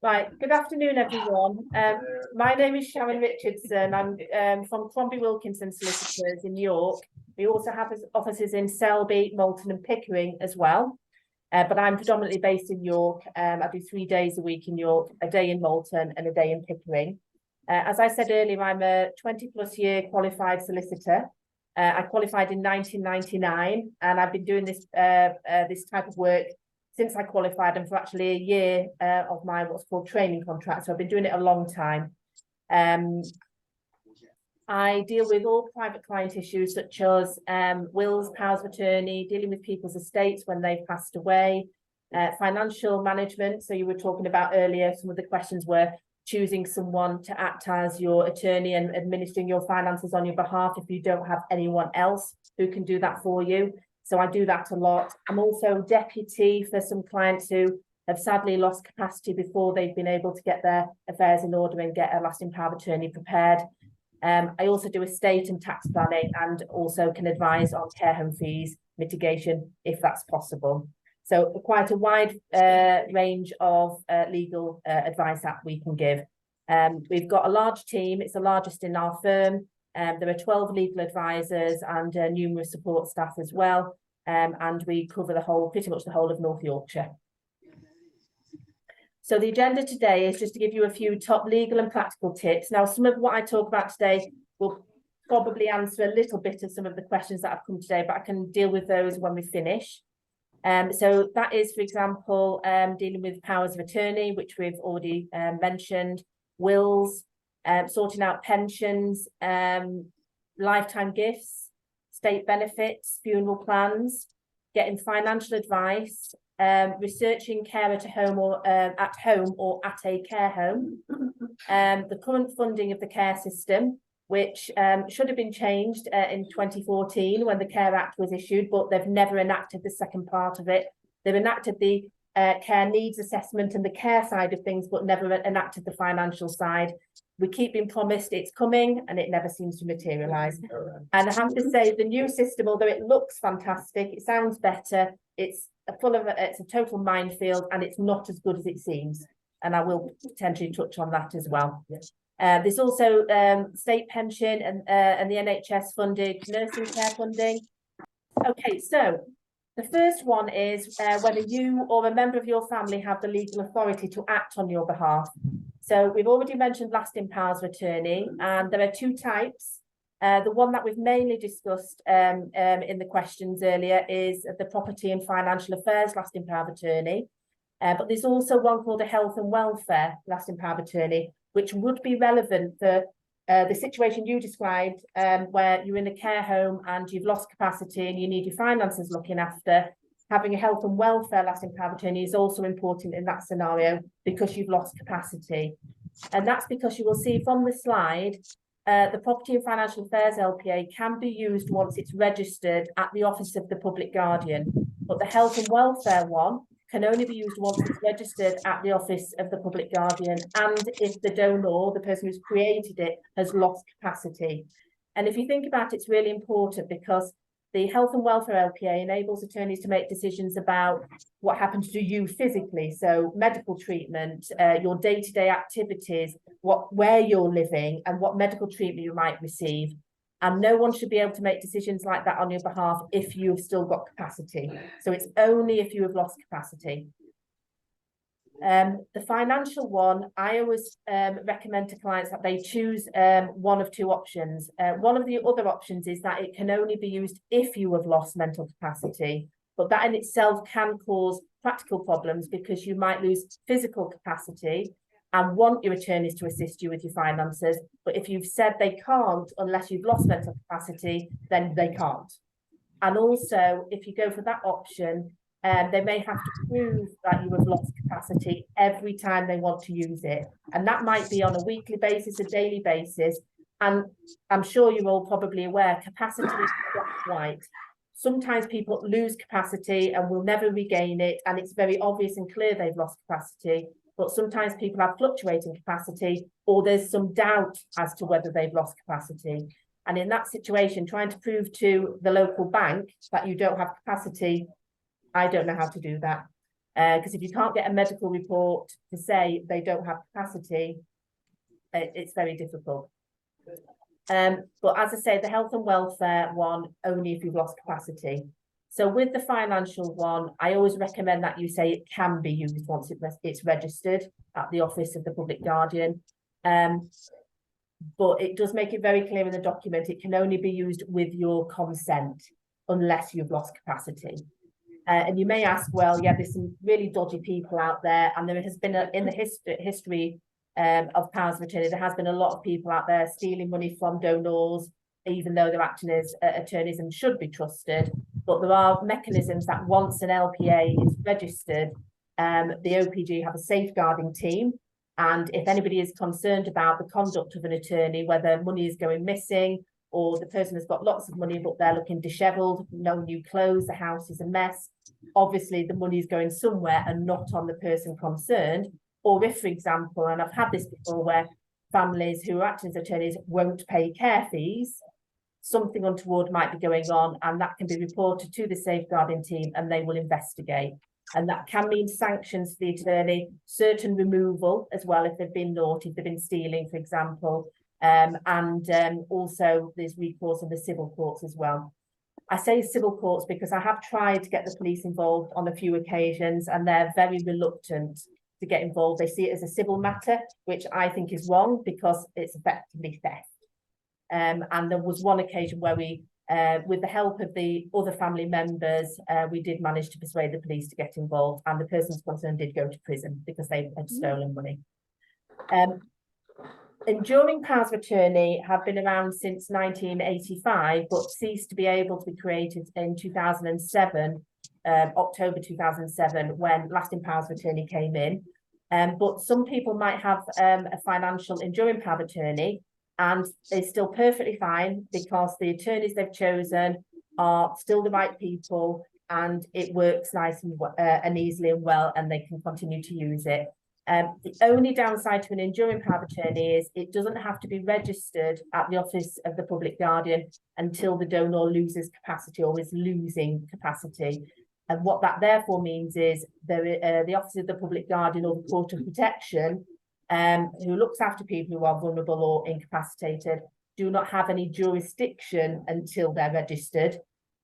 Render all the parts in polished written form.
Right, good afternoon, everyone. My name is Sharon Richardson. I'm from Crombie Wilkinson Solicitors in York. We also have offices in Selby, Moulton and Pickering as well. But I'm predominantly based in York. I do 3 days a week in York, a day in Moulton and a day in Pickering. As I said earlier, I'm a 20+ year qualified solicitor. I qualified in 1999 and I've been doing this type of work since I qualified and for actually a year of my what's called training contract. So I've been doing it a long time. I deal with all private client issues such as wills, powers of attorney, dealing with people's estates when they've passed away, financial management. So you were talking about earlier, some of the questions were choosing someone to act as your attorney and administering your finances on your behalf if you don't have anyone else who can do that for you. So I do that a lot. I'm also deputy for some clients who have sadly lost capacity before they've been able to get their affairs in order and get a lasting power of attorney prepared. I also do estate and tax planning and also can advise on care home fees mitigation if that's possible. So quite a wide range of legal advice that we can give. We've got a large team. It's the largest in our firm. There are 12 legal advisors and numerous support staff as well. And we cover pretty much the whole of North Yorkshire. So the agenda today is just to give you a few top legal and practical tips. Now, some of what I talk about today will probably answer a little bit of some of the questions that have come today, but I can deal with those when we finish. So that is, for example, dealing with powers of attorney, which we've already mentioned, wills, sorting out pensions, lifetime gifts, state benefits, funeral plans, getting financial advice, researching carer to home or at home or at a care home, the current funding of the care system, which should have been changed in 2014 when the Care Act was issued, but they've never enacted the second part of it. They've enacted the care needs assessment and the care side of things, but never enacted the financial side. We keep being promised it's coming and it never seems to materialise. And I have to say the new system, although it looks fantastic, it sounds better, it's a total minefield and it's not as good as it seems. And I will potentially touch on that as well. There's also state pension and the NHS funded nursing care funding. Okay, so the first one is whether you or a member of your family have the legal authority to act on your behalf. So we've already mentioned lasting powers of attorney, and there are 2 types. The one that we've mainly discussed in the questions earlier is the property and financial affairs lasting power of attorney. But there's also one called a health and welfare lasting power of attorney, which would be relevant for the situation you described, where you're in a care home and you've lost capacity and you need your finances looking after. Having a health and welfare lasting power of attorney is also important in that scenario because you've lost capacity. And that's because you will see from the slide, the Property and Financial Affairs LPA can be used once it's registered at the Office of the Public Guardian, but the health and welfare one can only be used once it's registered at the Office of the Public Guardian and if the donor, the person who's created it, has lost capacity. And if you think about it, it's really important because the health and welfare LPA enables attorneys to make decisions about what happens to you physically. So medical treatment, your day-to-day activities, where you're living and what medical treatment you might receive. And no one should be able to make decisions like that on your behalf if you've still got capacity. So it's only if you have lost capacity. The financial one, I always recommend to clients that they choose one of 2 options. One of the other options is that it can only be used if you have lost mental capacity, but that in itself can cause practical problems because you might lose physical capacity and want your attorneys to assist you with your finances. But if you've said they can't unless you've lost mental capacity, then they can't. And also, if you go for that option, they may have to prove that you have lost capacity every time they want to use it. And that might be on a weekly basis, a daily basis. And I'm sure you're all probably aware, capacity is black white. Sometimes people lose capacity and will never regain it. And it's very obvious and clear they've lost capacity. But sometimes people have fluctuating capacity or there's some doubt as to whether they've lost capacity. And in that situation, trying to prove to the local bank that you don't have capacity, I don't know how to do that. Because if you can't get a medical report to say they don't have capacity, it's very difficult. But as I say, the health and welfare one, only if you've lost capacity. So with the financial one, I always recommend that you say it can be used once it's registered at the Office of the Public Guardian. But it does make it very clear in the document, it can only be used with your consent unless you've lost capacity. And you may ask, well, yeah, there's some really dodgy people out there, and there has been in the history of powers of attorney, there has been a lot of people out there stealing money from donors, even though they're acting as attorneys and should be trusted. But there are mechanisms that once an LPA is registered, the OPG have a safeguarding team. And if anybody is concerned about the conduct of an attorney, whether money is going missing or the person has got lots of money, but they're looking dishevelled, no new clothes, the house is a mess, obviously the money is going somewhere and not on the person concerned. Or if, for example, and I've had this before, where families who are acting as attorneys won't pay care fees, something untoward might be going on, and that can be reported to the safeguarding team and they will investigate. And that can mean sanctions to the attorney, certain removal as well if they've been naughty, if they've been stealing, for example, and also there's recourse in the civil courts as well. I say civil courts because I have tried to get the police involved on a few occasions and they're very reluctant to get involved. They see it as a civil matter, which I think is wrong because it's effectively theft. And there was one occasion where we, with the help of the other family members, we did manage to persuade the police to get involved, and the persons concerned did go to prison because they had stolen money. Enduring powers of attorney have been around since 1985, but ceased to be able to be created in 2007, October 2007, when lasting powers of attorney came in. But some people might have a financial enduring power of attorney, and it's still perfectly fine because the attorneys they've chosen are still the right people and it works nice and easily and well, and they can continue to use it. The only downside to an enduring power of attorney is it doesn't have to be registered at the Office of the Public Guardian until the donor loses capacity or is losing capacity. And what that therefore means is the Office of the Public Guardian or the Court of Protection, who looks after people who are vulnerable or incapacitated, do not have any jurisdiction until they're registered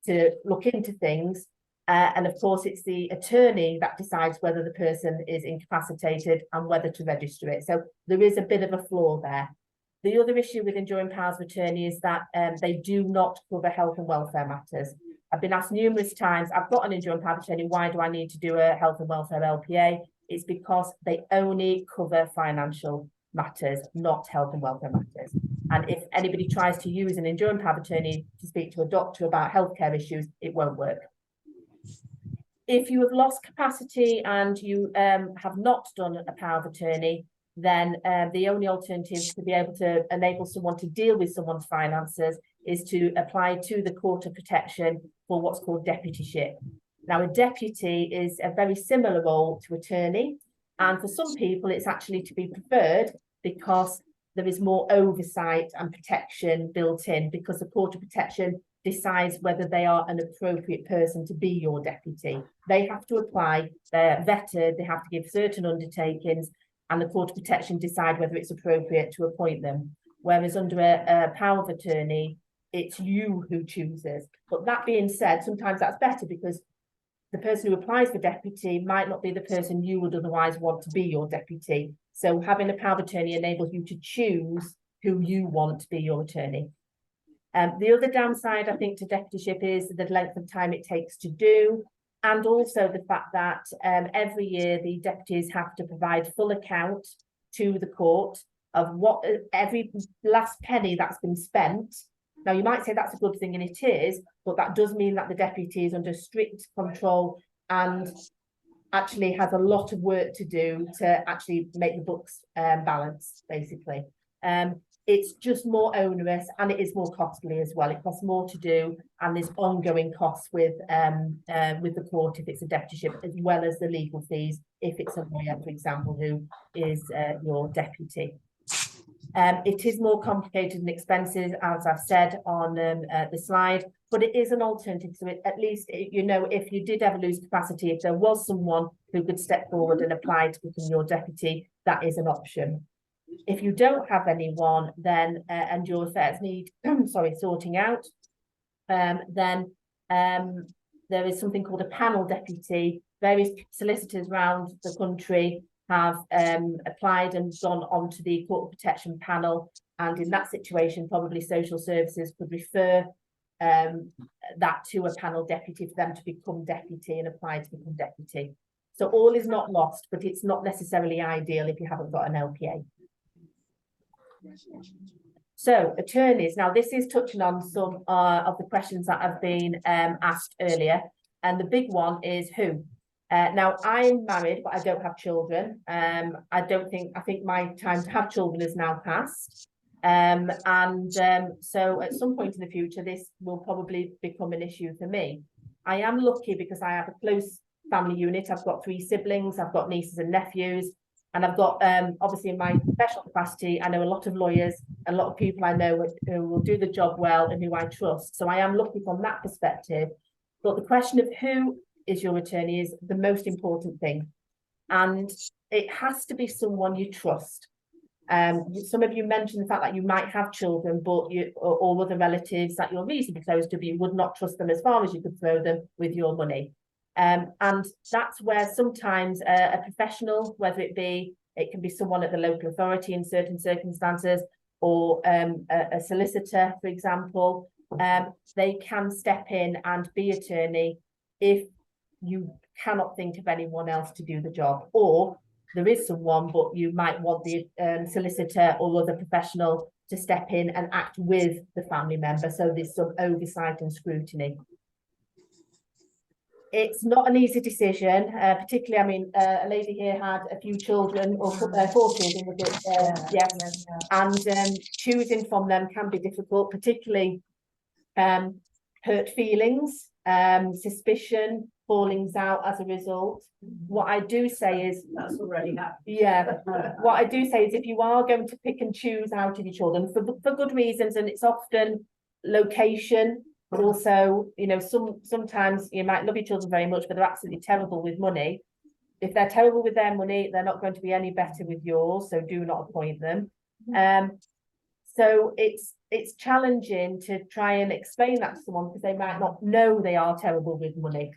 to look into things. And of course, it's the attorney that decides whether the person is incapacitated and whether to register it. So there is a bit of a flaw there. The other issue with enduring powers of attorney is that they do not cover health and welfare matters. I've been asked numerous times, I've got an enduring power of attorney, why do I need to do a health and welfare LPA? It's because they only cover financial matters, not health and welfare matters. And if anybody tries to use an enduring power of attorney to speak to a doctor about healthcare issues, it won't work. If you have lost capacity and you have not done a power of attorney, then the only alternative to be able to enable someone to deal with someone's finances is to apply to the Court of Protection for what's called deputyship. Now, a deputy is a very similar role to attorney, and for some people it's actually to be preferred because there is more oversight and protection built in, because the Court of Protection decides whether they are an appropriate person to be your deputy. They have to apply, they're vetted, they have to give certain undertakings, and the Court of Protection decide whether it's appropriate to appoint them. Whereas under a power of attorney, it's you who chooses. But that being said, sometimes that's better because the person who applies for deputy might not be the person you would otherwise want to be your deputy. So having a power of attorney enables you to choose who you want to be your attorney. The other downside, I think, to deputyship is the length of time it takes to do, and also the fact that every year the deputies have to provide full account to the court of what every last penny that's been spent. Now, you might say that's a good thing, and it is, but that does mean that the deputy is under strict control and actually has a lot of work to do to actually make the books balance, basically. It's just more onerous and it is more costly as well. It costs more to do, and there's ongoing costs with the court if it's a deputyship, as well as the legal fees if it's a lawyer, for example, who is your deputy. It is more complicated and expensive, as I've said on the slide, but it is an alternative. So at least, you know, if you did ever lose capacity, if there was someone who could step forward and apply to become your deputy, that is an option. If you don't have anyone, then and your affairs need sorting out, then there is something called a panel deputy. Various solicitors around the country have applied and gone onto the court of protection panel, and in that situation probably social services could refer that to a panel deputy for them to become deputy and apply to become deputy. So all is not lost, but it's not necessarily ideal if you haven't got an LPA. So attorneys, now this is touching on some of the questions that have been asked earlier, and the big one is who. Now I'm married, but I don't have children. I think my time to have children is now past. So at some point in the future, this will probably become an issue for me. I am lucky because I have a close family unit. I've got 3 siblings, I've got nieces and nephews, and I've got, obviously in my professional capacity, I know a lot of lawyers, a lot of people I know who will do the job well and who I trust. So I am lucky from that perspective. But the question of who is your attorney is the most important thing. And it has to be someone you trust. Some of you mentioned the fact that you might have children, but or other relatives that you're reasonably close to, but you would not trust them as far as you could throw them with your money. And that's where sometimes a professional, whether it can be someone at the local authority in certain circumstances, or a solicitor, for example, they can step in and be attorney if you cannot think of anyone else to do the job, or there is someone, but you might want the solicitor or other professional to step in and act with the family member. So there's some oversight and scrutiny. It's not an easy decision, particularly, I mean, a lady here had a few children, or 4 children, was it? Yes. And choosing from them can be difficult, particularly hurt feelings, suspicion, fallings out as a result. What I do say is, that's already happened. Yeah, what I do say is if you are going to pick and choose out of your children for good reasons, and it's often location, but also, you know, sometimes you might love your children very much, but they're absolutely terrible with money. If they're terrible with their money, they're not going to be any better with yours, so do not appoint them. So it's challenging to try and explain that to someone because they might not know they are terrible with money.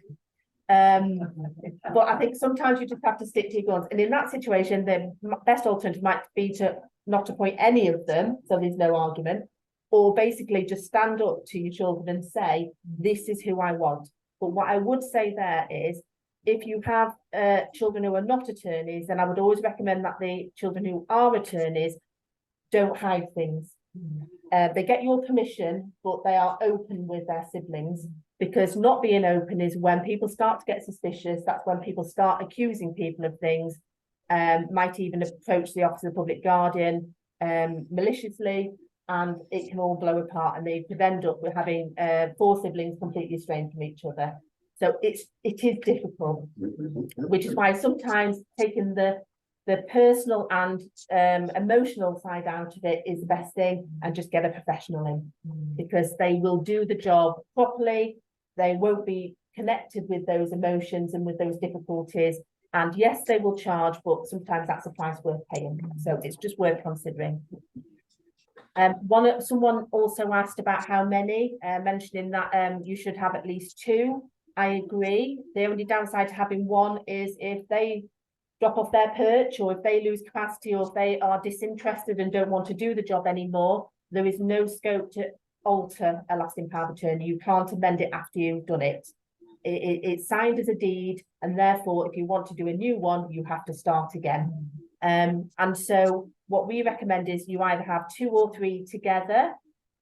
But I think sometimes you just have to stick to your guns, and in that situation the best alternative might be to not appoint any of them, so there's no argument, or basically just stand up to your children and say, this is who I want. But what I would say there is, if you have children who are not attorneys, then I would always recommend that the children who are attorneys don't hide things. They get your permission, but they are open with their siblings, because not being open is when people start to get suspicious. That's when people start accusing people of things, might even approach the Office of the Public Guardian maliciously, and it can all blow apart, and they could end up with having 4 siblings completely estranged from each other. So it is difficult, which is why sometimes taking the personal and emotional side out of it is the best thing, and just get a professional in, because they will do the job properly. They won't be connected with those emotions and with those difficulties. And yes, they will charge, but sometimes that's a price worth paying. So it's just worth considering. Someone also asked about how many, mentioning that you should have at least 2. I agree. The only downside to having 1 is if they drop off their perch, or if they lose capacity, or if they are disinterested and don't want to do the job anymore, there is no scope to alter a lasting power of attorney. You can't amend it after you've done it. It's signed as a deed, and therefore if you want to do a new one, you have to start again. And so what we recommend is you either have 2 or 3 together,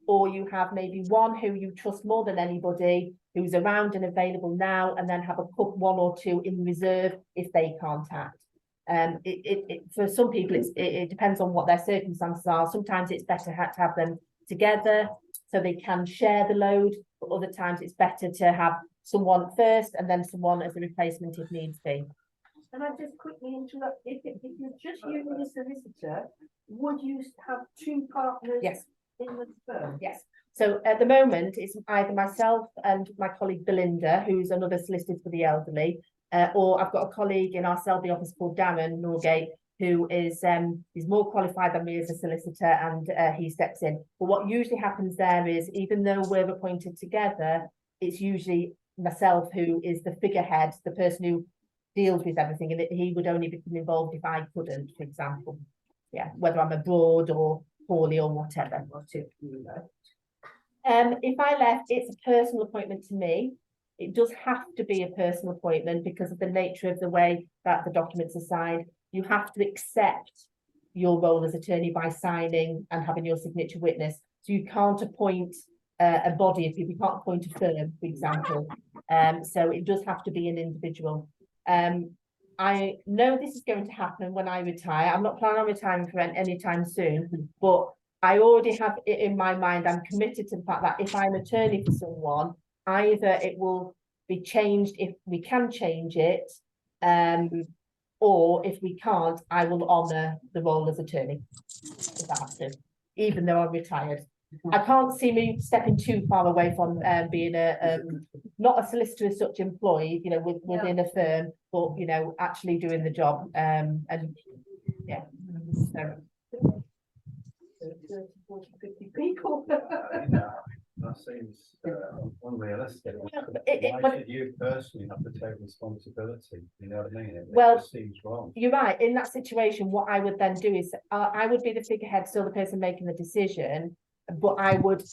or you have maybe 1 who you trust more than anybody, who's around and available now, and then have a 1 or 2 in reserve if they can't act. For some people, it depends on what their circumstances are. Sometimes it's better to have them together so they can share the load, but other times it's better to have someone first and then someone as a replacement if needs be. Can I just quickly interrupt? If you're just using a solicitor, would you have two partners? Yes. In the firm? Yes. So at the moment, it's either myself and my colleague Belinda, who's another solicitor for the elderly, or I've got a colleague in our Selby office called Darren Norgate, who is more qualified than me as a solicitor, and he steps in. But what usually happens there is, even though we're appointed together, it's usually myself who is the figurehead, the person who deals with everything, and he would only become involved if I couldn't, for example. Yeah, whether I'm abroad or poorly or whatever. If I left, it's a personal appointment to me. It does have to be a personal appointment because of the nature of the way that the documents are signed. You have to accept your role as attorney by signing and having your signature witness. So you can't appoint a body of people, you can't appoint a firm, for example. So it does have to be an individual. I know this is going to happen when I retire. I'm not planning on retiring for any time soon, but I already have it in my mind. I'm committed to the fact that if I'm attorney for someone, either it will be changed if we can change it, or if we can't, I will honour the role as attorney, if I have to, even though I'm retired. I can't see me stepping too far away from being not a solicitor as such employed, you know, within a firm, but, you know, actually doing the job. And yeah. So. 30, 40, 50 people. That seems unrealistic. Why should you personally have to take responsibility? You know what I mean? Well, just seems wrong. You're right. In that situation, what I would then do is I would be the figurehead, still the person making the decision, but I would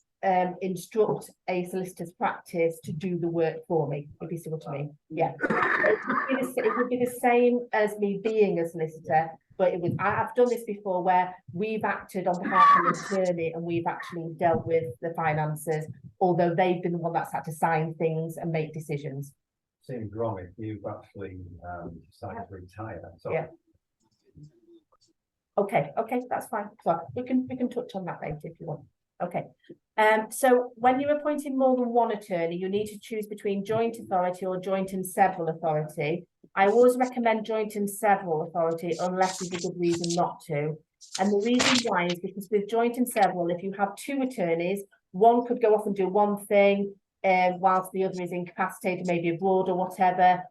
instruct a solicitor's practice to do the work for me, if you see what I mean. Yeah. It would be the same as me being a solicitor, but it was, I've done this before where we've acted on behalf of the attorney and we've actually dealt with the finances, although they've been the one that's had to sign things and make decisions. Seems wrong if you've actually decided to retire. So. Yeah. Okay, that's fine. So we can touch on that later if you want. Okay. So when you're appointing more than one attorney, you need to choose between joint authority or joint and several authority. I always recommend joint and several authority unless there's a good reason not to. And the reason why is because with joint and several, if you have two attorneys, one could go off and do one thing whilst the other is incapacitated, maybe abroad or whatever.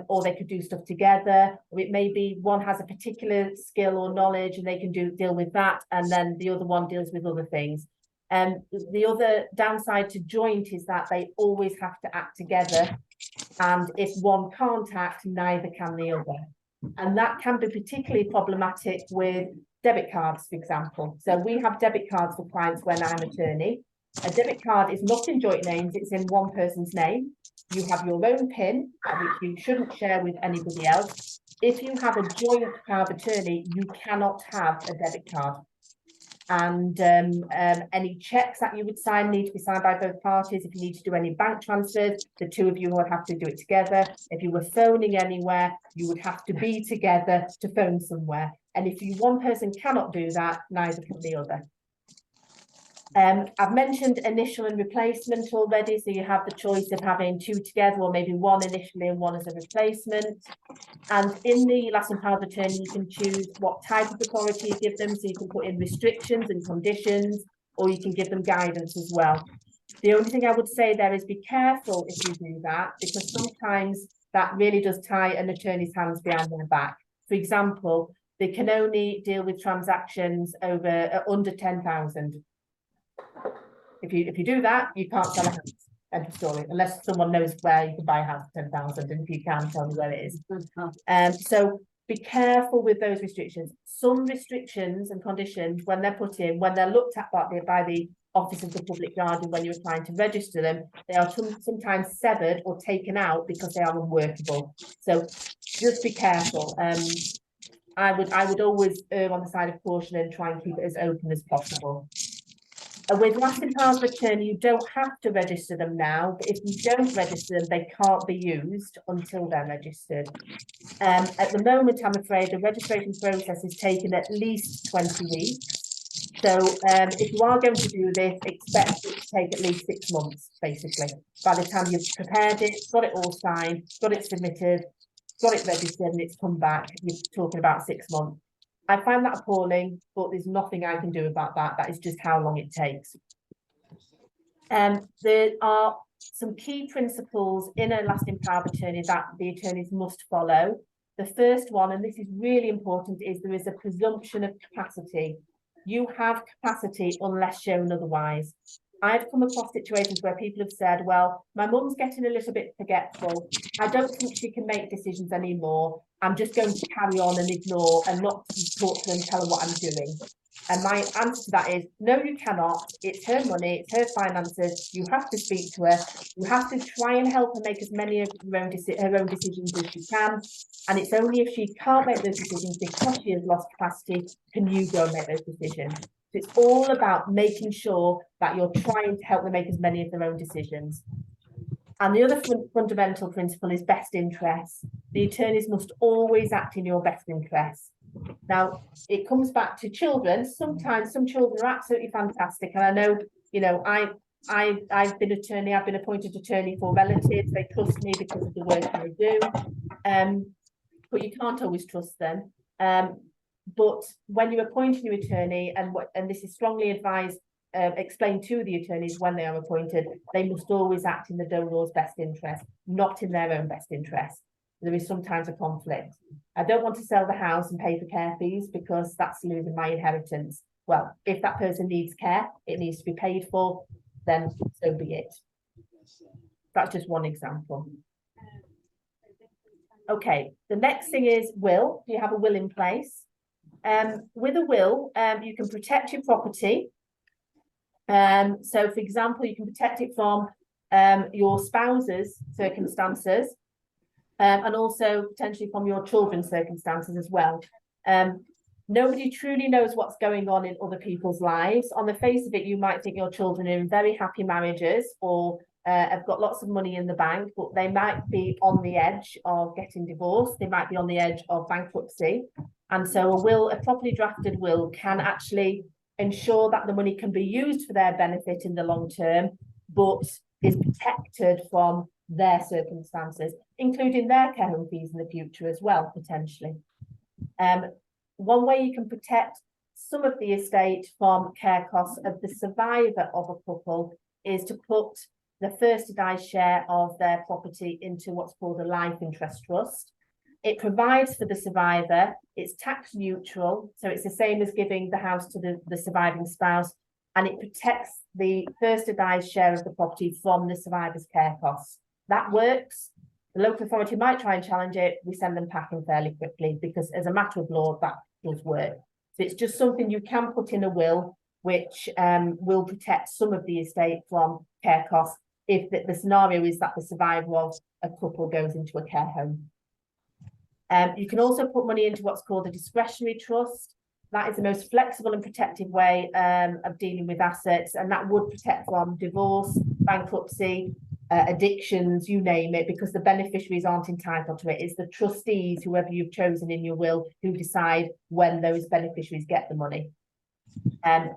Or they could do stuff together, or it may be one has a particular skill or knowledge and they can deal with that, and then the other one deals with other things. The other downside to joint is that they always have to act together, and if one can't act, neither can the other. And that can be particularly problematic with debit cards, for example. So we have debit cards for clients when I'm attorney. A debit card is not in joint names, it's in one person's name. You have your own PIN, which you shouldn't share with anybody else. If you have a joint power of attorney, you cannot have a debit card. And any checks that you would sign need to be signed by both parties. If you need to do any bank transfers, the two of you would have to do it together. If you were phoning anywhere, you would have to be together to phone somewhere. And if one person cannot do that, neither can the other. I've mentioned initial and replacement already, so you have the choice of having two together or maybe one initially and one as a replacement. And in the lasting power of attorney, you can choose what type of authority you give them, so you can put in restrictions and conditions, or you can give them guidance as well. The only thing I would say there is be careful if you do that, because sometimes that really does tie an attorney's hands behind their back. For example, they can only deal with transactions under 10,000. If you do that, you can't sell a house. End of story. Unless someone knows where you can buy a house for 10,000, and if you can, tell me where it is. So be careful with those restrictions. Some restrictions and conditions, when they're put in, when they're looked at by the Office of the Public Guardian, when you're trying to register them, they are sometimes severed or taken out because they are unworkable. So just be careful. I would always err on the side of caution and try and keep it as open as possible. With lasting powers of attorney, you don't have to register them now, but if you don't register them, they can't be used until they're registered. At the moment, I'm afraid the registration process is taking at least 20 weeks. So if you are going to do this, expect it to take at least 6 months, basically. By the time you've prepared it, got it all signed, got it submitted, got it registered and it's come back, you're talking about 6 months. I find that appalling, but there's nothing I can do about that. That is just how long it takes. There are some key principles in a lasting power of attorney that the attorneys must follow. The first one, and this is really important, is there is a presumption of capacity. You have capacity unless shown otherwise. I've come across situations where people have said, well, my mum's getting a little bit forgetful. I don't think she can make decisions anymore. I'm just going to carry on and ignore and not talk to her and tell her what I'm doing. And my answer to that is, no, you cannot. It's her money, it's her finances. You have to speak to her. You have to try and help her make as many of her own decisions as she can. And it's only if she can't make those decisions because she has lost capacity, can you go and make those decisions. So it's all about making sure that you're trying to help them make as many of their own decisions. And the other fundamental principle is best interests. The attorneys must always act in your best interests. Now, it comes back to children. Sometimes some children are absolutely fantastic. And I know, you know, I've been appointed attorney for relatives. They trust me because of the work I do. But you can't always trust them. But when you appoint a new attorney, and this is strongly advised, explained to the attorneys when they are appointed, they must always act in the donor's best interest, not in their own best interest. There is sometimes a conflict. I don't want to sell the house and pay for care fees because that's losing my inheritance. Well, if that person needs care, it needs to be paid for, then so be it. That's just one example. Okay, the next thing is will. Do you have a will in place? With a will, you can protect your property. So, for example, you can protect it from your spouse's circumstances, and also potentially from your children's circumstances as well. Nobody truly knows what's going on in other people's lives. On the face of it, you might think your children are in very happy marriages or have got lots of money in the bank, but they might be on the edge of getting divorced. They might be on the edge of bankruptcy. And so a properly drafted will can actually ensure that the money can be used for their benefit in the long term, but is protected from their circumstances, including their care home fees in the future as well, potentially. One way you can protect some of the estate from care costs of the survivor of a couple is to put the first to die share of their property into what's called a life interest trust. It provides for the survivor, it's tax neutral, so it's the same as giving the house to the surviving spouse, and it protects the first to die share of the property from the survivor's care costs. That works. The local authority might try and challenge it. We send them packing fairly quickly because as a matter of law, that does work. So it's just something you can put in a will, which will protect some of the estate from care costs if the scenario is that the survivor of a couple goes into a care home. You can also put money into what's called a discretionary trust. That is the most flexible and protective way of dealing with assets, and that would protect from divorce, bankruptcy, addictions, you name it, because the beneficiaries aren't entitled to it. It's the trustees, whoever you've chosen in your will, who decide when those beneficiaries get the money.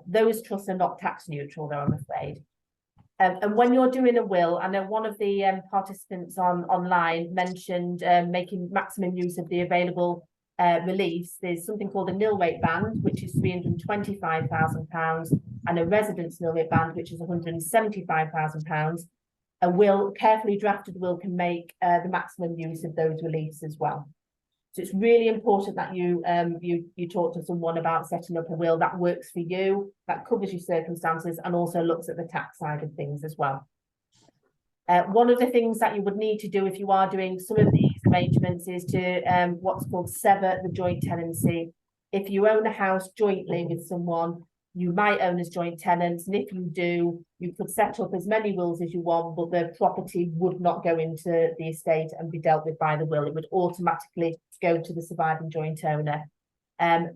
Those trusts are not tax neutral, though, I'm afraid. And when you're doing a will, I know one of the participants online mentioned making maximum use of the available reliefs. There's something called a nil rate band, which is £325,000, and a residence nil rate band, which is £175,000. A will, carefully drafted will, can make the maximum use of those reliefs as well. So it's really important that you talk to someone about setting up a will that works for you, that covers your circumstances, and also looks at the tax side of things as well. One of the things that you would need to do if you are doing some of these arrangements is to what's called sever the joint tenancy. If you own a house jointly with someone, you might own as joint tenants, and if you do, you could set up as many wills as you want, but the property would not go into the estate and be dealt with by the will. It would automatically go to the surviving joint owner.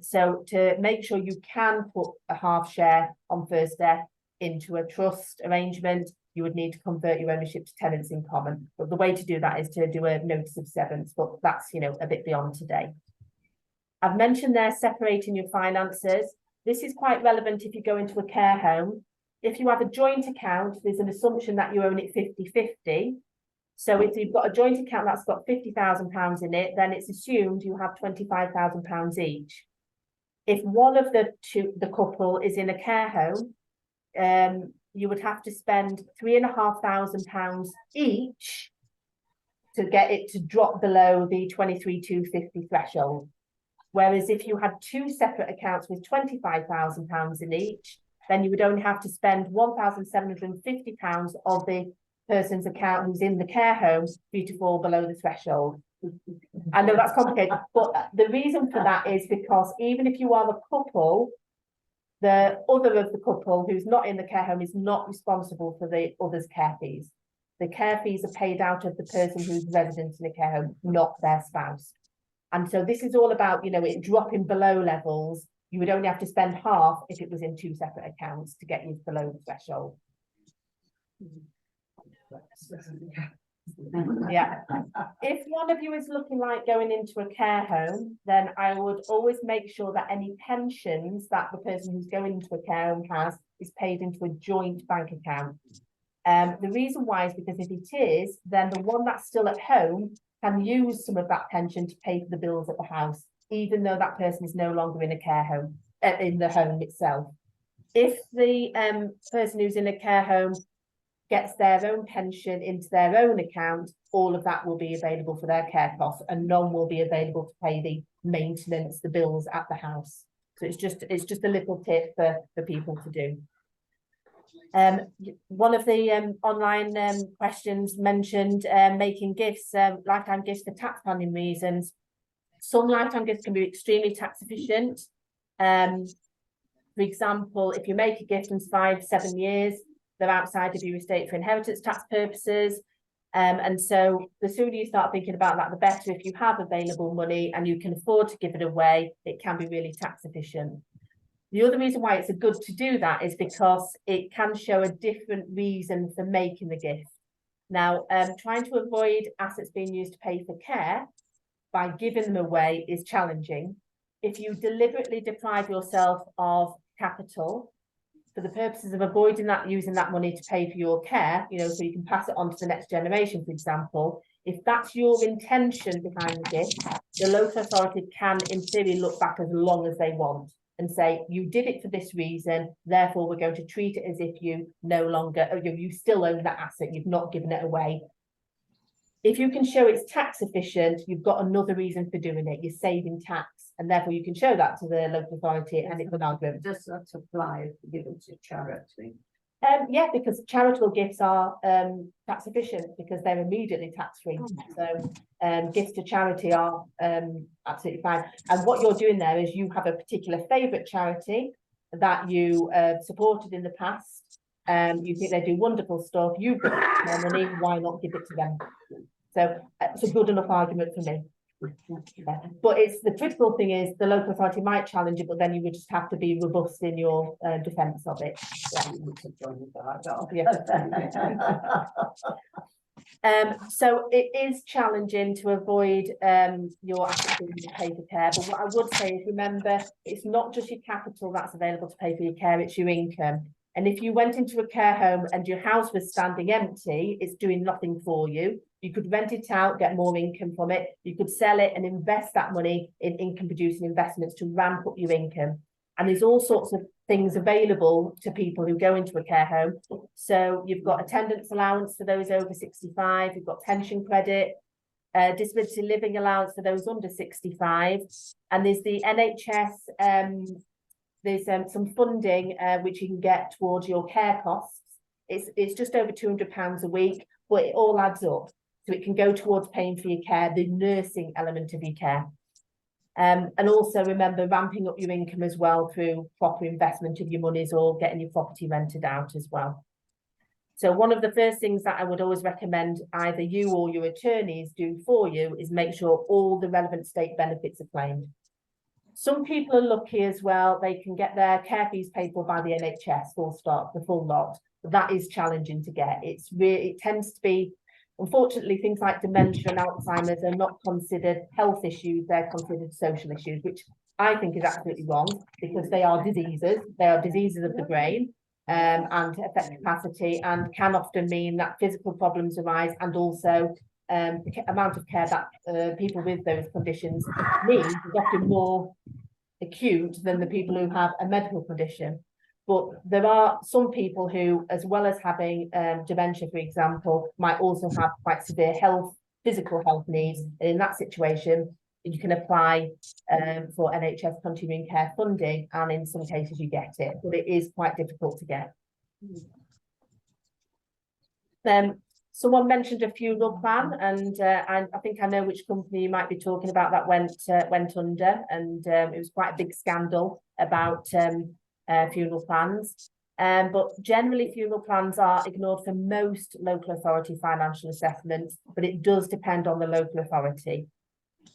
So to make sure you can put a half share on first death into a trust arrangement, you would need to convert your ownership to tenants in common. But the way to do that is to do a notice of severance, but that's, you know, a bit beyond today. I've mentioned there separating your finances. This is quite relevant if you go into a care home. If you have a joint account, there's an assumption that you own it 50-50. So if you've got a joint account that's got £50,000 in it, then it's assumed you have £25,000 each. If one of the couple is in a care home, you would have to spend £3,500 each to get it to drop below the 23,250 threshold. Whereas if you had two separate accounts with £25,000 in each, then you would only have to spend £1,750 of the person's account who's in the care home for you to fall below the threshold. I know that's complicated, but the reason for that is because even if you are a couple, the other of the couple who's not in the care home is not responsible for the other's care fees. The care fees are paid out of the person who's resident in a care home, not their spouse. And so this is all about, you know, it dropping below levels. You would only have to spend half if it was in two separate accounts to get you below the threshold. Yeah. If one of you is looking like going into a care home, then I would always make sure that any pensions that the person who's going into a care home has is paid into a joint bank account. The reason why is because if it is, then the one that's still at home can use some of that pension to pay for the bills at the house, even though that person is no longer in a care home, in the home itself. If the person who's in a care home gets their own pension into their own account, all of that will be available for their care costs, and none will be available to pay the maintenance, the bills at the house. So it's just a little tip for people to do. One of the online questions mentioned making gifts, lifetime gifts for tax planning reasons. Some lifetime gifts can be extremely tax efficient. For example, if you make a gift in 5-7 years, they're outside of your estate for inheritance tax purposes. And so the sooner you start thinking about that, the better. If you have available money and you can afford to give it away, it can be really tax efficient. The other reason why it's good to do that is because it can show a different reason for making the gift. Now, trying to avoid assets being used to pay for care by giving them away is challenging. If you deliberately deprive yourself of capital for the purposes of avoiding that, using that money to pay for your care, you know, so you can pass it on to the next generation, for example, if that's your intention behind the gift, the local authority can, in theory, look back as long as they want and say, you did it for this reason, therefore we're going to treat it as if you no longer, or you still own that asset, you've not given it away. If you can show it's tax efficient, you've got another reason for doing it, you're saving tax, and therefore you can show that to the local authority, and it's an argument. Does that apply if you give it to charity? Yeah, because charitable gifts are tax efficient because they're immediately tax free. So gifts to charity are absolutely fine. And what you're doing there is you have a particular favourite charity that you supported in the past. You think they do wonderful stuff. You've got more money. Why not give it to them? So it's a good enough argument for me. Yeah. But it's the critical thing is the local authority might challenge it, but then you would just have to be robust in your defence of it. Yeah. So it is challenging to avoid your assets being paid for care. But what I would say is, remember, it's not just your capital that's available to pay for your care, it's your income. And if you went into a care home and your house was standing empty, it's doing nothing for you. You could rent it out, get more income from it. You could sell it and invest that money in income producing investments to ramp up your income. And there's all sorts of things available to people who go into a care home. So you've got attendance allowance for those over 65, you've got pension credit, disability living allowance for those under 65. And there's the NHS, there's some funding which you can get towards your care costs. It's just over £200 a week, but it all adds up. So it can go towards paying for your care, the nursing element of your care. And also remember ramping up your income as well through proper investment of your monies or getting your property rented out as well. So one of the first things that I would always recommend either you or your attorneys do for you is make sure all the relevant state benefits are claimed. Some people are lucky as well, they can get their care fees paid for by the NHS, full stop, the full lot. But that is challenging to get. It tends to be, unfortunately, things like dementia and Alzheimer's are not considered health issues, they're considered social issues, which I think is absolutely wrong because they are diseases of the brain. and affect capacity, and can often mean that physical problems arise, and also the amount of care that people with those conditions need is often more acute than the people who have a medical condition. But there are some people who, as well as having dementia, for example, might also have quite severe physical health needs. And in that situation, you can apply for NHS continuing care funding, and in some cases you get it, but it is quite difficult to get. Someone mentioned a funeral plan, and I think I know which company you might be talking about that went under, and it was quite a big scandal about funeral plans. But generally funeral plans are ignored for most local authority financial assessments, but it does depend on the local authority.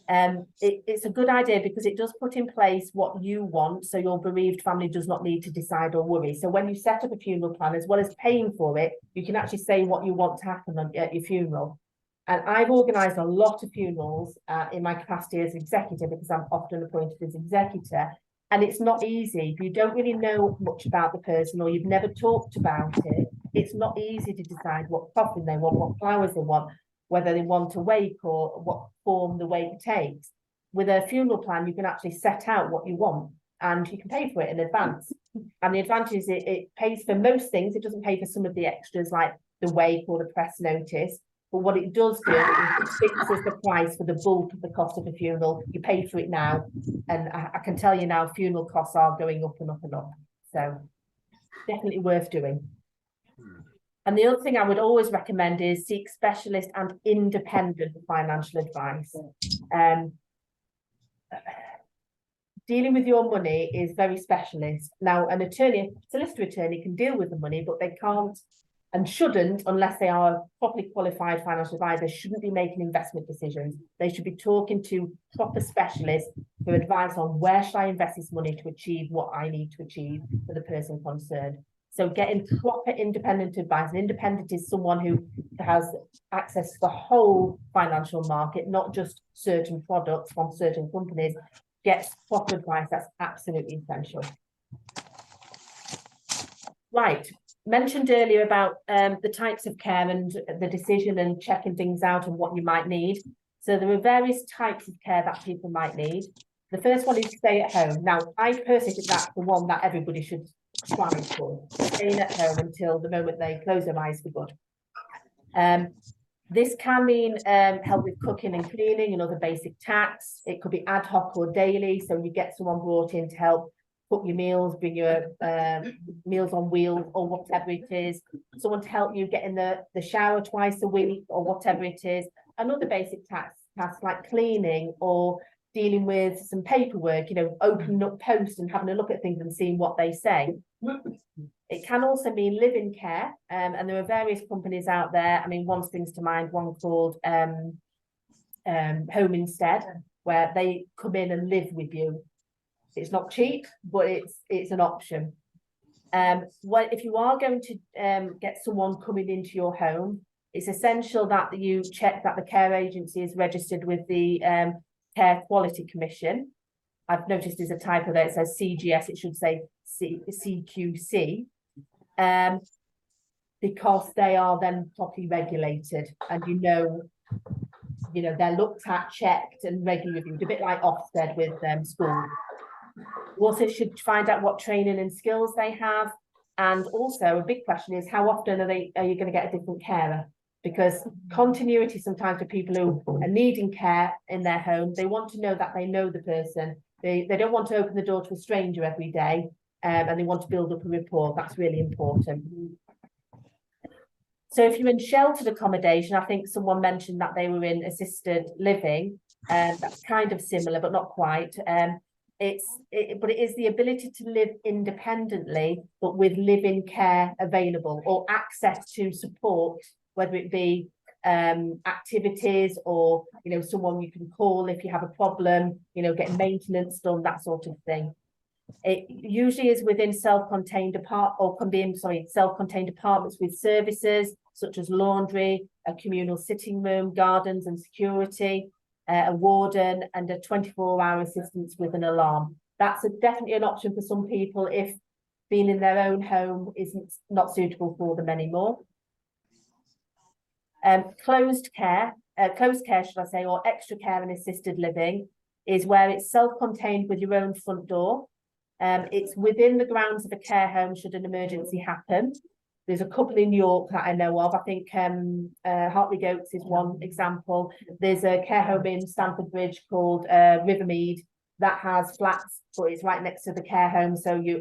It's a good idea because it does put in place what you want, so your bereaved family does not need to decide or worry. So when you set up a funeral plan, as well as paying for it, you can actually say what you want to happen at your funeral. And I've organised a lot of funerals in my capacity as executor, because I'm often appointed as executor. And it's not easy. If you don't really know much about the person, or you've never talked about it, it's not easy to decide what coffin they want, what flowers they want, whether they want a wake or what form the wake takes. With a funeral plan, you can actually set out what you want, and you can pay for it in advance. And the advantage is it pays for most things. It doesn't pay for some of the extras like the wake or the press notice. But what it does do is it fixes the price for the bulk of the cost of the funeral. You pay for it now. And I can tell you now, funeral costs are going up and up and up. So definitely worth doing. And the other thing I would always recommend is seek specialist and independent financial advice. Dealing with your money is very specialist. Now, an attorney, solicitor attorney, can deal with the money, but they can't and shouldn't, unless they are a properly qualified financial advisor, shouldn't be making investment decisions. They should be talking to proper specialists for advice on where should I invest this money to achieve what I need to achieve for the person concerned. So getting proper independent advice. And independent is someone who has access to the whole financial market, not just certain products from certain companies, gets proper advice. That's absolutely essential. Right. Mentioned earlier about the types of care and the decision and checking things out and what you might need. So there are various types of care that people might need. The first one is stay at home. Now, I personally think that's the one that everybody should try for, staying at home until the moment they close their eyes for good. This can mean help with cooking and cleaning and other basic tasks. It could be ad hoc or daily, so you get someone brought in to help cook your meals, bring your meals on wheels, or whatever it is. Someone to help you get in the shower twice a week, or whatever it is. Another basic tasks like cleaning or dealing with some paperwork, you know, opening up posts and having a look at things and seeing what they say. It can also mean live-in care, and there are various companies out there. I mean, one springs to mind, one called Home Instead, where they come in and live with you. It's not cheap, but it's an option. Well, if you are going to get someone coming into your home, it's essential that you check that the care agency is registered with the Care Quality Commission. I've noticed there's a typo there. It says CGS. It should say CQC, because they are then properly regulated, and you know they're looked at, checked, and regularly reviewed. A bit like Ofsted with schools. You also should find out what training and skills they have, and also a big question is how often are you going to get a different carer? Because continuity sometimes for people who are needing care in their home, they want to know that they know the person. They don't want to open the door to a stranger every day, and they want to build up a rapport. That's really important. So if you're in sheltered accommodation, I think someone mentioned that they were in assisted living. That's kind of similar, but not quite. But it is the ability to live independently, but with live-in care available, or access to support, whether it be activities or someone you can call if you have a problem, getting maintenance done, that sort of thing. It usually is within self-contained self-contained apartments with services such as laundry, a communal sitting room, gardens and security, a warden, and a 24-hour assistance with an alarm. That's definitely an option for some people if being in their own home isn't not suitable for them anymore. Closed care, should I say, or extra care and assisted living is where it's self-contained with your own front door. It's within the grounds of a care home should an emergency happen. There's a couple in York that I know of. I think Hartley Goats is one example. There's a care home in Stamford Bridge called Rivermead that has flats, but it's right next to the care home, so you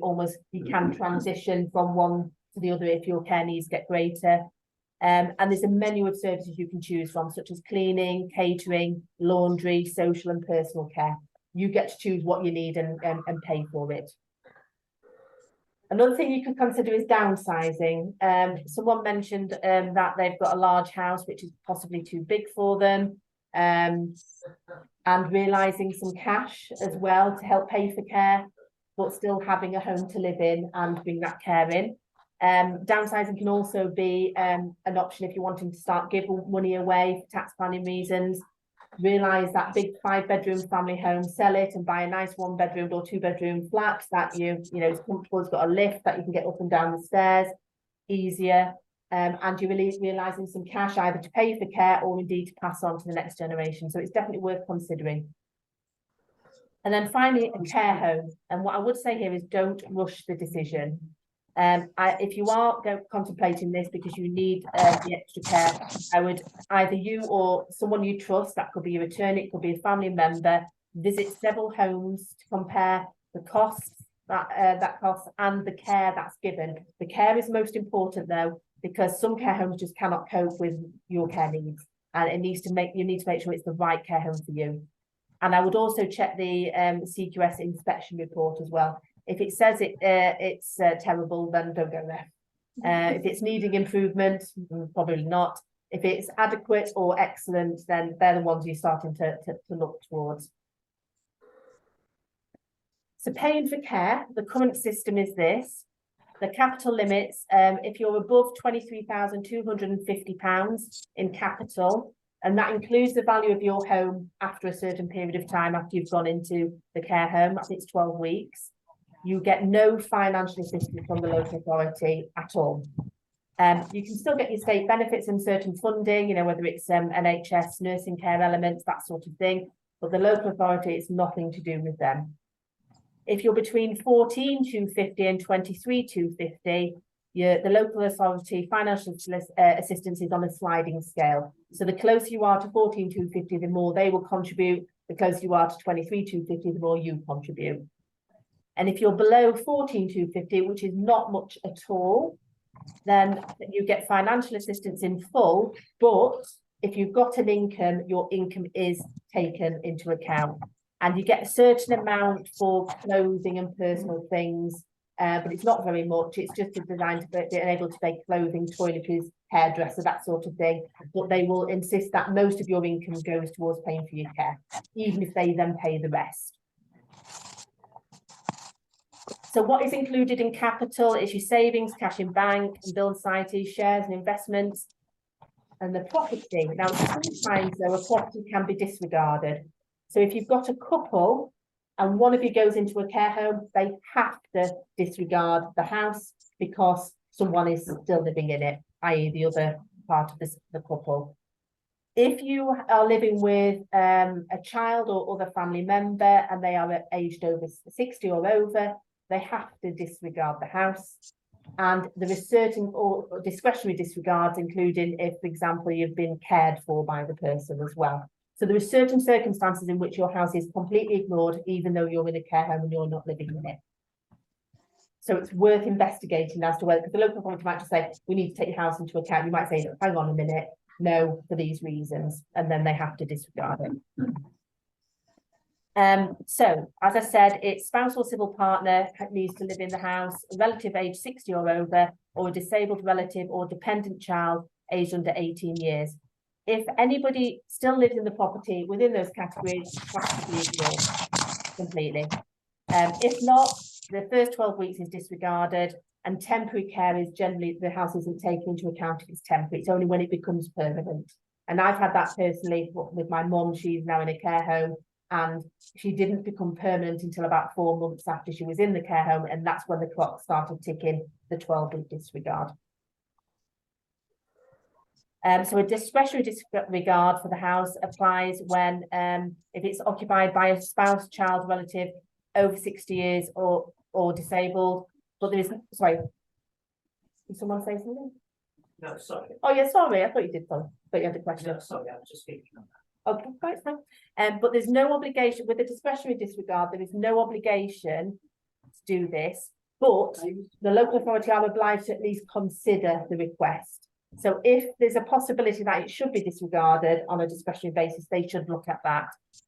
can transition from one to the other if your care needs get greater. And there's a menu of services you can choose from, such as cleaning, catering, laundry, social and personal care. You get to choose what you need and pay for it. Another thing you can consider is downsizing. Someone mentioned that they've got a large house, which is possibly too big for them, and realising some cash as well to help pay for care, but still having a home to live in and bring that care in. Downsizing can also be an option if you're wanting to start giving money away for tax planning reasons. Realise that big 5-bedroom family home, sell it and buy a nice 1-bedroom or 2-bedroom flat that you know is comfortable, it's got a lift that you can get up and down the stairs easier, and you're really realising some cash either to pay for care or indeed to pass on to the next generation. So it's definitely worth considering. And then finally, a care home. And what I would say here is don't rush the decision. If you are contemplating this because you need the extra care, I would either you or someone you trust, that could be your attorney, it could be a family member, visit several homes to compare the costs that costs and the care that's given. The care is most important though, because some care homes just cannot cope with your care needs, and you need to make sure it's the right care home for you. And I would also check the CQS inspection report as well. If it says it's terrible, then don't go there. If it's needing improvement, probably not. If it's adequate or excellent, then they're the ones you're starting to look towards. So paying for care, the current system is this. The capital limits, if you're above £23,250 in capital, and that includes the value of your home after a certain period of time after you've gone into the care home, I think it's 12 weeks. You get no financial assistance from the local authority at all. You can still get your state benefits and certain funding, you know, whether it's NHS, nursing care elements, that sort of thing, but the local authority is nothing to do with them. If you're between 14,250 and 23,250, the local authority financial assistance is on a sliding scale. So the closer you are to 14,250, the more they will contribute. The closer you are to 23,250, the more you contribute. And if you're below 14,250, which is not much at all, then you get financial assistance in full. But if you've got an income, your income is taken into account. And you get a certain amount for clothing and personal things, but it's not very much. It's just designed to be able to make clothing, toiletries, hairdresser, that sort of thing. But they will insist that most of your income goes towards paying for your care, even if they then pay the rest. So what is included in capital is your savings, cash in bank, and bill society, shares and investments, and the property. Now, sometimes though, a property can be disregarded. So if you've got a couple and one of you goes into a care home, they have to disregard the house because someone is still living in it, i.e. the other part of the couple. If you are living with a child or other family member and they are aged over 60 or over, they have to disregard the house. And there are certain or discretionary disregards, including if, for example, you've been cared for by the person as well. So there are certain circumstances in which your house is completely ignored, even though you're in a care home and you're not living in it. So it's worth investigating as to whether, because the local authority might just say, we need to take your house into account. You might say, hang on a minute, no, for these reasons, and then they have to disregard it. So, as I said, it's spouse or civil partner needs to live in the house, a relative age 60 or over, or a disabled relative or dependent child aged under 18 years. If anybody still lives in the property within those categories, that's to be ignored completely. If not, the first 12 weeks is disregarded, and temporary care is generally, the house isn't taken into account if it's temporary. It's only when it becomes permanent. And I've had that personally with my mum. She's now in a care home, and she didn't become permanent until about 4 months after she was in the care home, and that's when the clock started ticking, the 12-week disregard. So a discretionary disregard for the house applies when if it's occupied by a spouse, child, relative over 60 years or disabled. But there is, sorry, did someone say something? No, sorry. Oh yeah, sorry, I thought you did, sorry, but you had a question. No, sorry, I was just speaking on that. Okay, right, fine. But there's no obligation with the discretionary disregard. There is no obligation to do this, but the local authority are obliged to at least consider the request. So if there's a possibility that it should be disregarded on a discretionary basis, they should look at that.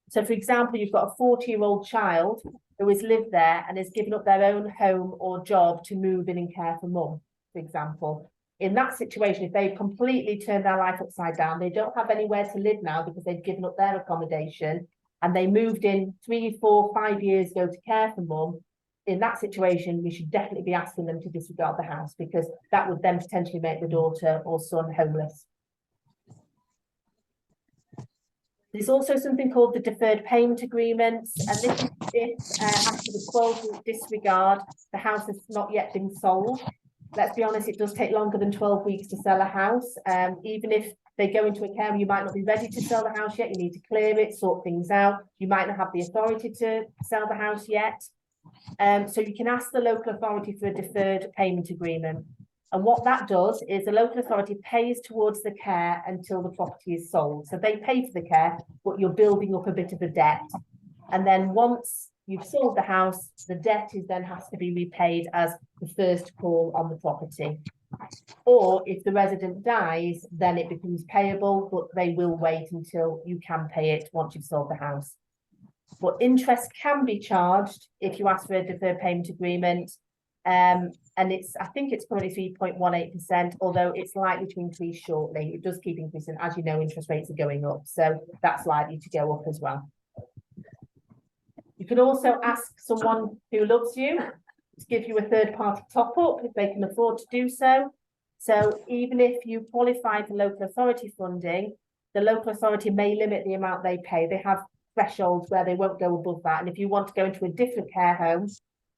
So for example, you've got a 40-year-old child who has lived there and has given up their own home or job to move in and care for mum, for example. In that situation, if they've completely turned their life upside down, they don't have anywhere to live now because they've given up their accommodation, and they moved in 3, 4, 5 years ago to care for mum. In that situation, we should definitely be asking them to disregard the house, because that would then potentially make the daughter or son homeless. There's also something called the deferred payment agreements, and this is if after the 12-week disregard, the house has not yet been sold. Let's be honest, it does take longer than 12 weeks to sell a house. Even if they go into a care home, you might not be ready to sell the house yet. You need to clear it, sort things out. You might not have the authority to sell the house yet. So you can ask the local authority for a deferred payment agreement. And what that does is the local authority pays towards the care until the property is sold. So they pay for the care, but you're building up a bit of a debt. And then once you've sold the house, the debt then has to be repaid as the first call on the property. Or if the resident dies, then it becomes payable, but they will wait until you can pay it once you've sold the house. But interest can be charged if you ask for a deferred payment agreement. And I think it's currently 3.18%, although it's likely to increase shortly. It does keep increasing. As you know, interest rates are going up, so that's likely to go up as well. You can also ask someone who loves you to give you a third-party top-up if they can afford to do so. So even if you qualify for local authority funding, the local authority may limit the amount they pay. They have thresholds where they won't go above that. And if you want to go into a different care home,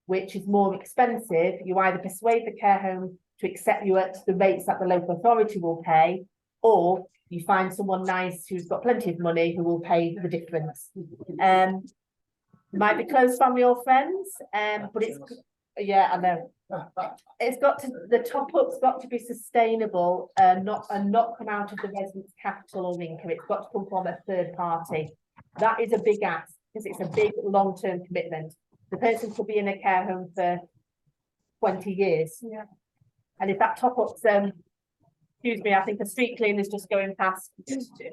which is more expensive, you either persuade the care home to accept you at the rates that the local authority will pay, or you find someone nice who's got plenty of money who will pay the difference. Might be close family or friends, but it's, yeah, I know. It's got to, the top-up's got to be sustainable and not come out of the resident's capital or income. It's got to come from a third party. That is a big ask because it's a big long-term commitment. The person could be in a care home for 20 years. Yeah. And if that top-up's, excuse me, I think the street cleaner's just going past.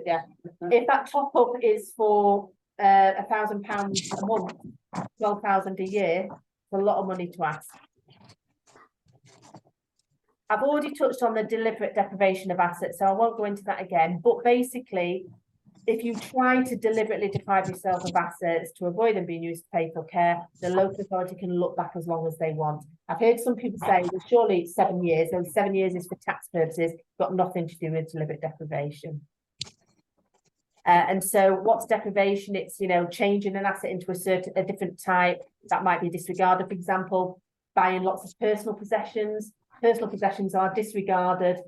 Yeah. If that top-up is for £1,000 a month, 12,000 a year, it's a lot of money to ask. I've already touched on the deliberate deprivation of assets, so I won't go into that again. But basically, if you try to deliberately deprive yourself of assets to avoid them being used to pay for care, the local authority can look back as long as they want. I've heard some people say, well, surely it's 7 years. So 7 years is for tax purposes, got nothing to do with deliberate deprivation. And so what's deprivation? It's, you know, changing an asset into a different type that might be disregarded. For example, buying lots of personal possessions. Personal possessions are disregarded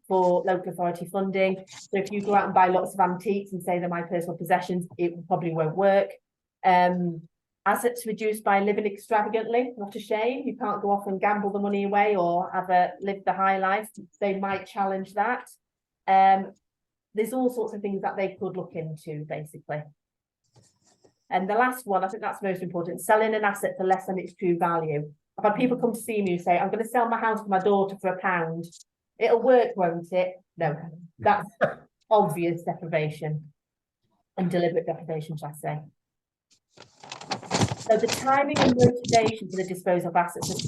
for local authority funding. So if you go out and buy lots of antiques and say they're my personal possessions, it probably won't work. Assets reduced by living extravagantly, what a shame. You can't go off and gamble the money away or live the high life. They might challenge that. There's all sorts of things that they could look into, basically. And the last one, I think that's most important, selling an asset for less than its true value. I've had people come to see me and say, I'm going to sell my house for my daughter for £1. It'll work, won't it? No, that's obvious deprivation and deliberate deprivation, shall I say. So the timing and motivation for the disposal of assets is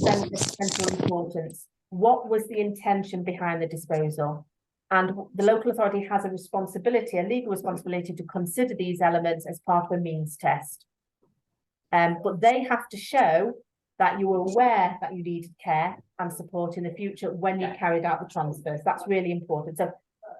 central importance. What was the intention behind the disposal? And the local authority has a responsibility, a legal responsibility, to consider these elements as part of a means test. But they have to show that you were aware that you needed care and support in the future when you carried out the transfers. That's really important. So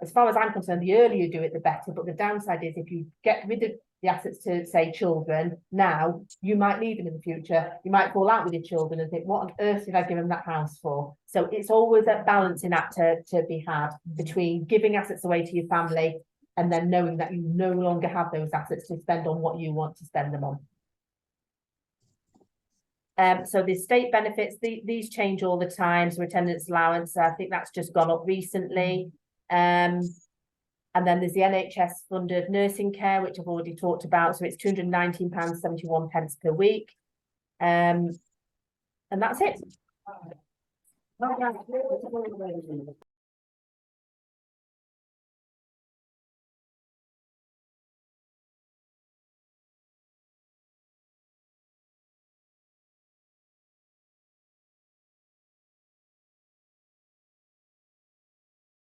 as far as I'm concerned, the earlier you do it, the better. But the downside is if you get rid of the assets to, say, children now, you might need them in the future. You might fall out with your children and think, what on earth did I give them that house for? So it's always a balancing act to be had between giving assets away to your family and then knowing that you no longer have those assets to spend on what you want to spend them on. So the state benefits, these change all the time. So attendance allowance, I think that's just gone up recently. And then there's the NHS funded nursing care, which I've already talked about. So it's £219.71 per week. And that's it.